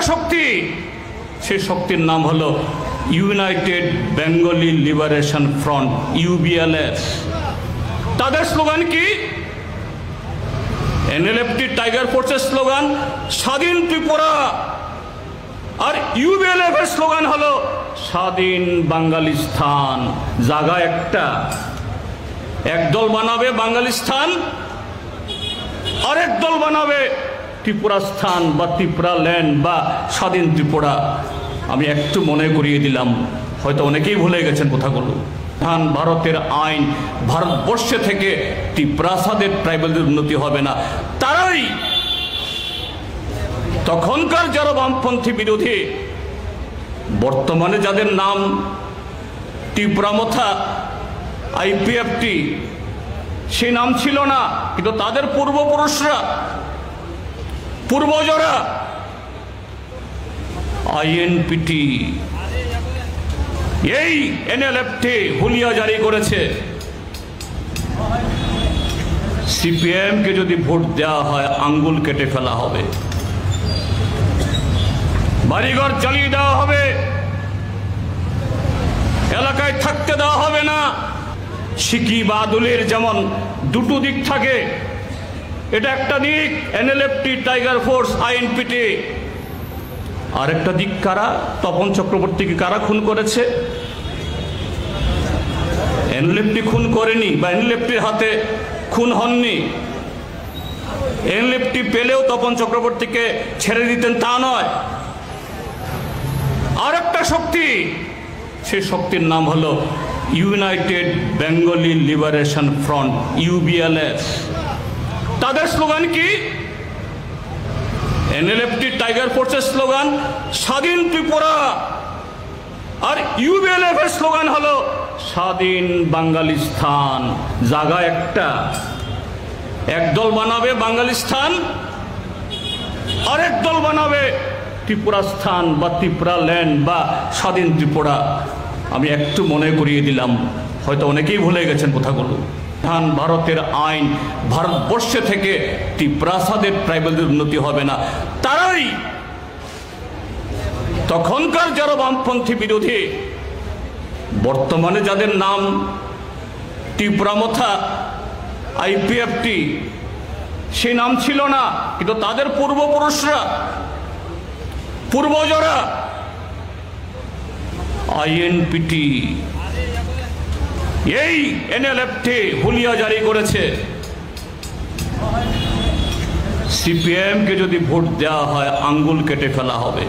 শক্তি, সেই শক্তির নাম হলো ইউনাইটেড বেঙ্গলি লিবারেশন ফ্রন্ট, ইউবিএলএফ। তাদের স্লোগান কি? এনএলএফটি টাইগার ফোর্সের স্লোগান স্বাধীন ত্রিপুরা, আর ইউবিএলএফ এর স্লোগান হলো স্বাধীন বাঙালিস্তান। জায়গা একটা, একদল বানাবে বাঙালিস্তান, আরেক দল বানাবে ত্রিপুরা স্থান বা ত্রিপুরা ল্যান্ড বা স্বাধীন ত্রিপুরা। আমি একটু মনে করিয়ে দিলাম, হয়তো অনেকেই ভুলে গেছেন কথাগুলো। ভারতের আইন, ভারতবর্ষে থেকে ত্রিপ্রাসাদের ট্রাইবেলদের উন্নতি হবে না। তারাই তখনকার যারা বামপন্থী বিরোধী, বর্তমানে যাদের নাম ত্রিপুরামথা আইপিএফটি, সেই নাম ছিল না, কিন্তু তাদের পূর্বপুরুষরা, পূর্বজরা আইএনপিটি, এই এনএলএফটি হুলিয়া জারি করেছে। সিপিএম কে যদি ভোট দেওয়া হয় আঙ্গুল কেটে ফেলা হবে, বাড়িঘর জ্বালিয়ে দেওয়া হবে, এলাকায় থাকতে দেওয়া হবে না। সিকি বা আদুলের যেমন দুটো দিক থাকে, এটা একটা দিক এনএলএফটি টাইগার ফোর্স আইএনপিটি, আরেকটা দিক কারা? তপন চক্রবর্তীকে কারা খুন করেছে? এনএলএফটি খুন করেনি, বা এনএলএফটির হাতে খুন হননি। এনএলএফটি পেলেও তপন চক্রবর্তীকে ছেড়ে দিতেন তা নয়। আরেকটা শক্তি, সেই শক্তির নাম হলো ইউনাইটেড বেঙ্গলি লিবারেশন ফ্রন্ট, ইউবিএলএফ। তাদের স্লোগান কি? এনএলএফটি টাইগার ফোর্সের স্লোগান স্বাধীন ত্রিপুরা, আর ইউবিএলএফ এর স্লোগান হলো স্বাধীন বাঙালিস্তান। জায়গা একটা, একদল বানাবে বাঙালিস্তান, আরেক দল বানাবে ত্রিপুরা স্থান বা ত্রিপুরা ল্যান্ড বা স্বাধীন ত্রিপুরা। আমি একটু মনে করিয়ে দিলাম, হয়তো অনেকেই ভুলে গেছেন কথাগুলো। ভারতের আইন, ভারতবর্ষে থেকে ত্রিপ্রাসাদের ট্রাইবেলদের উন্নতি হবে না। তারাই তখনকার যারা বামপন্থী বিরোধী, বর্তমানে যাদের নাম ত্রিপুরামথা আইপিএফটি, সেই নাম ছিল না, কিন্তু তাদের পূর্বপুরুষরা, পূর্বজরা আইএনপিটি, এই এনএলএফটি হুলিয়া জারি করেছে। সিপিএম কে যদি ভোট দেওয়া হয় আঙ্গুল কেটে ফেলা হবে।